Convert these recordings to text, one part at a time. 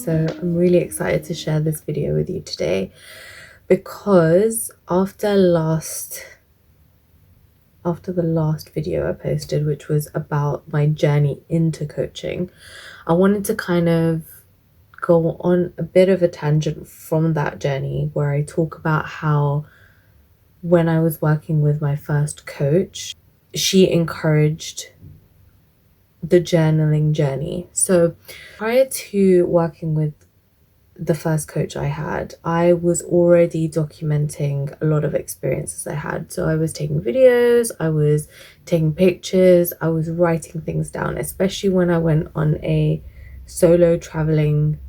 So I'm really excited to share this video with you today because after the last video I posted, which was about my journey into coaching, I wanted to kind of go on a bit of a tangent from that journey where I talk about how when I was working with my first coach, she encouraged the journaling journey. So prior to working with the first coach I had, I was already documenting a lot of experiences I had. So I was taking videos, I was taking pictures, I was writing things down, especially when I went on a solo traveling,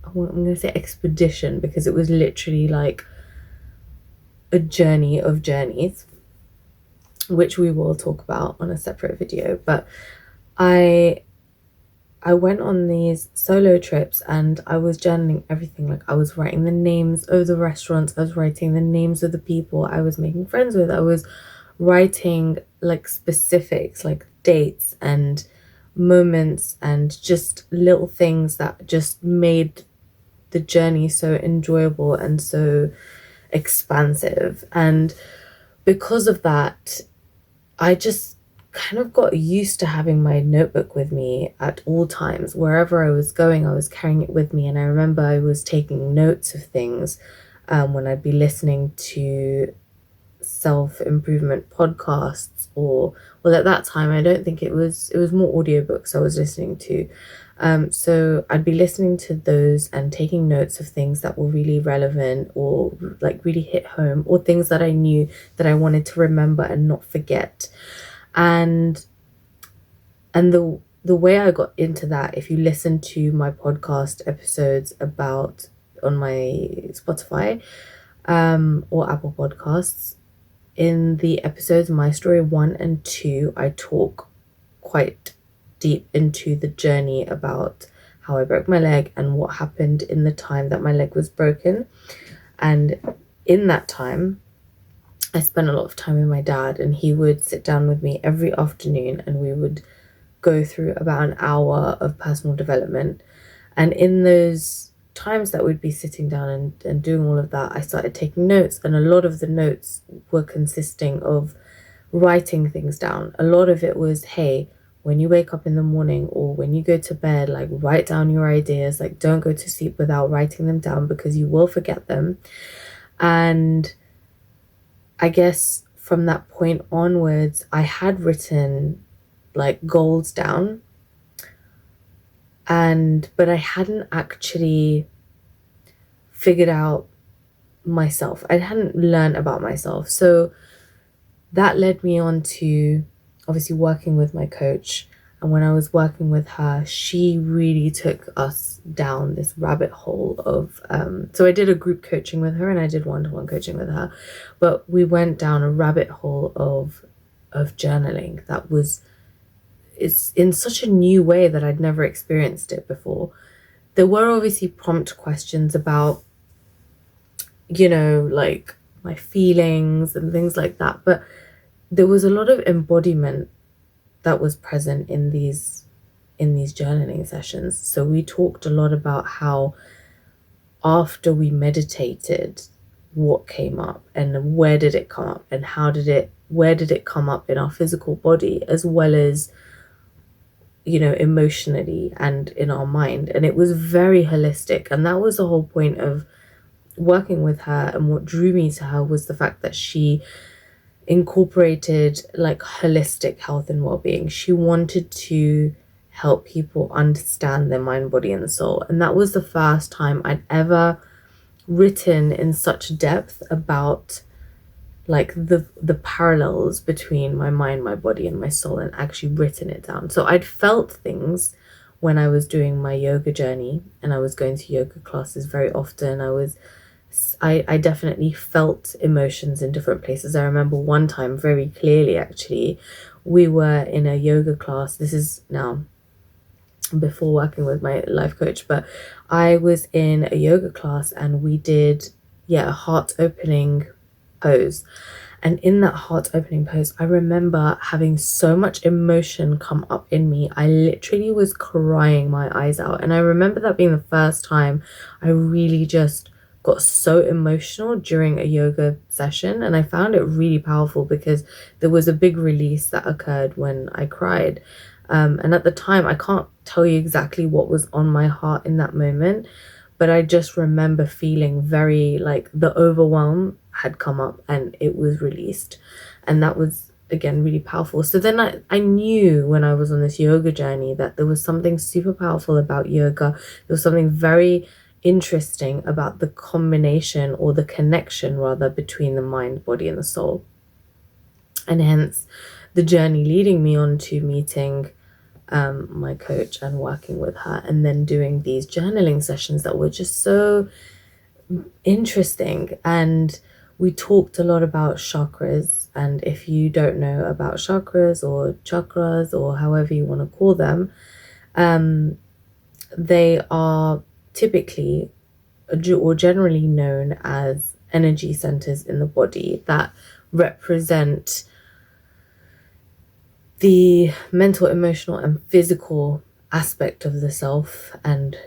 I'm going to say expedition, because it was literally like a journey of journeys, which we will talk about on a separate video. But I went on these solo trips and I was journaling everything. Like, I was writing the names of the restaurants, I was writing the names of the people I was making friends with, I was writing like specifics, like dates and moments and just little things that just made the journey so enjoyable and so expansive. And because of that, I just kind of got used to having my notebook with me at all times. Wherever I was going, I was carrying it with me. And I remember I was taking notes of things when I'd be listening to self-improvement podcasts, or well, at that time I don't think it was more audiobooks I was listening to. So I'd be listening to those and taking notes of things that were really relevant or like really hit home, or things that I knew that I wanted to remember and not forget. And the way I got into that, if you listen to my podcast episodes about on my Spotify or Apple Podcasts, in the episodes My Story 1 and 2, I talk quite deep into the journey about how I broke my leg and what happened in the time that my leg was broken. And in that time, I spent a lot of time with my dad, and he would sit down with me every afternoon and we would go through about an hour of personal development. And in those times that we'd be sitting down and doing all of that, I started taking notes, and a lot of the notes were consisting of writing things down. A lot of it was, hey, when you wake up in the morning or when you go to bed, like, write down your ideas. Like, don't go to sleep without writing them down because you will forget them. And I guess from that point onwards, I had written like goals down, but I hadn't actually figured out myself. I hadn't learned about myself. So that led me on to obviously working with my coach. And when I was working with her, she really took us down this rabbit hole of so I did a group coaching with her and I did one-to-one coaching with her, but we went down a rabbit hole of journaling that was, it's in such a new way that I'd never experienced it before. There were obviously prompt questions about, like my feelings and things like that, but there was a lot of embodiment that was present in these journaling sessions. So we talked a lot about how after we meditated, what came up and where did it come up and where did it come up in our physical body, as well as emotionally and in our mind. And it was very holistic, and that was the whole point of working with her. And what drew me to her was the fact that she incorporated like holistic health and well-being. She wanted to help people understand their mind, body and soul. And that was the first time I'd ever written in such depth about like the parallels between my mind, my body and my soul, and actually written it down. So I'd felt things when I was doing my yoga journey and I was going to yoga classes very often. I definitely felt emotions in different places. I remember one time very clearly, actually, we were in a yoga class. This is now before working with my life coach, but I was in a yoga class and we did, a heart opening pose. And in that heart opening pose, I remember having so much emotion come up in me. I literally was crying my eyes out. And I remember that being the first time I really just got so emotional during a yoga session. And I found it really powerful because there was a big release that occurred when I cried. And at the time, I can't tell you exactly what was on my heart in that moment, but I just remember feeling very like the overwhelm had come up and it was released. And that was, again, really powerful. So then I knew when I was on this yoga journey that there was something super powerful about yoga. There was something very interesting about the combination, or the connection rather, between the mind, body, and the soul. And hence the journey leading me on to meeting my coach and working with her, and then doing these journaling sessions that were just so interesting. And we talked a lot about chakras. And if you don't know about chakras or chakras or however you want to call them, they are typically or generally known as energy centers in the body that represent the mental, emotional, and physical aspect of the self. And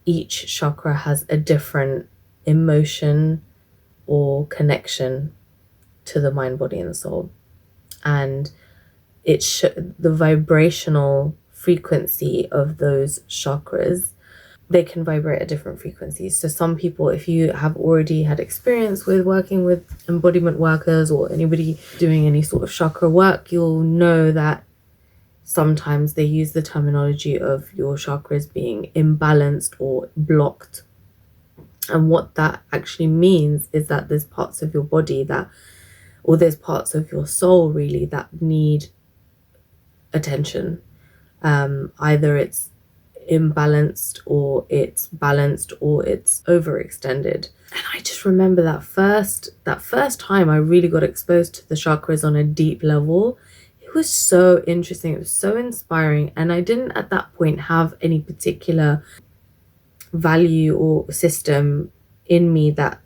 each chakra has a different emotion or connection to the mind, body, and the soul. And the vibrational frequency of those chakras, they can vibrate at different frequencies. So some people, if you have already had experience with working with embodiment workers or anybody doing any sort of chakra work, you'll know that sometimes they use the terminology of your chakras being imbalanced or blocked. And what that actually means is that there's parts of your body or there's parts of your soul really that need attention. Either it's imbalanced, or it's balanced, or it's overextended. And I just remember that first time I really got exposed to the chakras on a deep level. It was so interesting. It was so inspiring. And I didn't at that point have any particular value or system in me that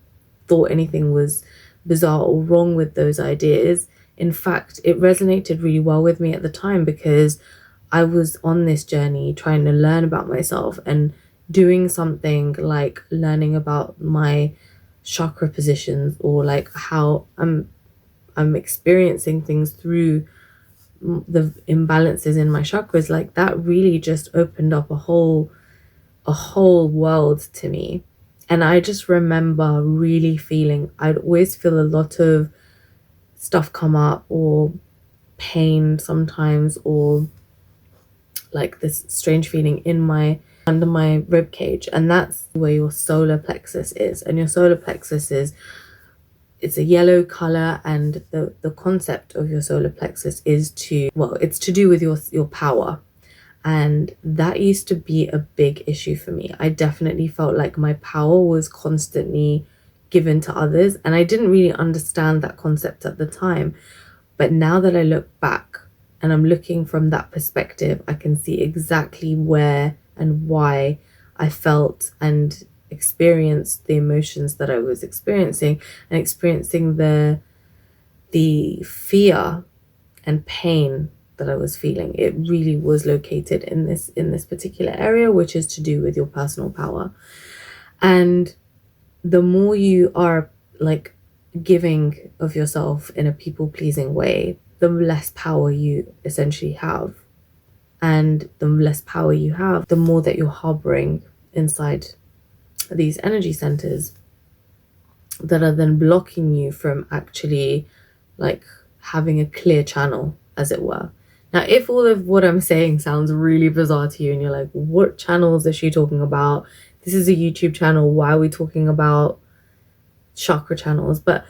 thought anything was bizarre or wrong with those ideas. In fact, it resonated really well with me at the time, because I was on this journey trying to learn about myself, and doing something like learning about my chakra positions, or like how I'm experiencing things through the imbalances in my chakras. Like that really just opened up a whole world to me. And I just remember really feeling, I'd always feel a lot of stuff come up, or pain sometimes, or like this strange feeling under my rib cage. And that's where your solar plexus is. And your solar plexus it's a yellow color, and the concept of your solar plexus is it's to do with your power. And that used to be a big issue for me. I definitely felt like my power was constantly given to others, and I didn't really understand that concept at the time. But now that I look back and I'm looking from that perspective, I can see exactly where and why I felt and experienced the emotions that I was experiencing, and experiencing the fear and pain that I was feeling. It really was located in this particular area, which is to do with your personal power. And the more you are like giving of yourself in a people-pleasing way, the less power you essentially have. And the less power you have, the more that you're harboring inside these energy centers that are then blocking you from actually like having a clear channel, as it were. Now, if all of what I'm saying sounds really bizarre to you and you're like, what channels is she talking about? This is a YouTube channel. Why are we talking about chakra channels? But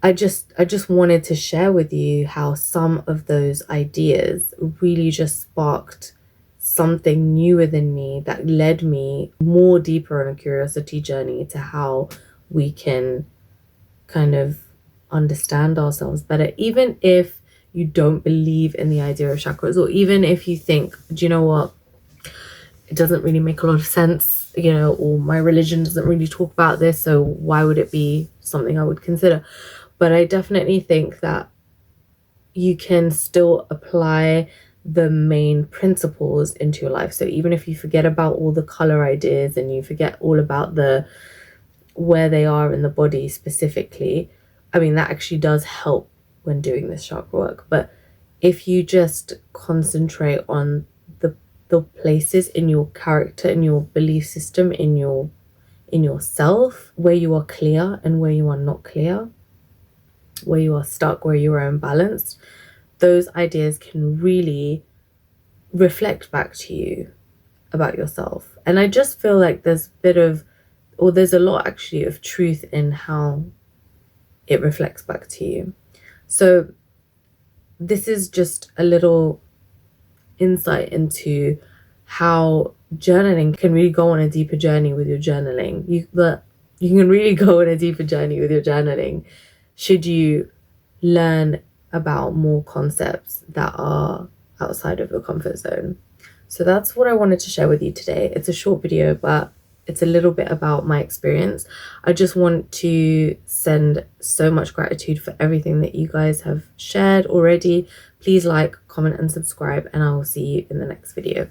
I just wanted to share with you how some of those ideas really just sparked something new within me that led me more deeper on a curiosity journey to how we can kind of understand ourselves better. Even if you don't believe in the idea of chakras, or even if you think, do you know what, it doesn't really make a lot of sense, or my religion doesn't really talk about this, so why would it be something I would consider. But I definitely think that you can still apply the main principles into your life. So even if you forget about all the color ideas and you forget all about the where they are in the body specifically, I mean, that actually does help when doing this chakra work. But if you just concentrate on the places in your character, in your belief system, in yourself, where you are clear and where you are not clear, where you are stuck, where you are imbalanced, those ideas can really reflect back to you about yourself. And I just feel like there's a lot actually of truth in how it reflects back to you. So this is just a little insight into how journaling can really go on a deeper journey with your journaling. You can really go on a deeper journey with your journaling should you learn about more concepts that are outside of your comfort zone. So that's what I wanted to share with you today. It's a short video, but it's a little bit about my experience. I just want to send so much gratitude for everything that you guys have shared already. Please like, comment, and subscribe, and I will see you in the next video.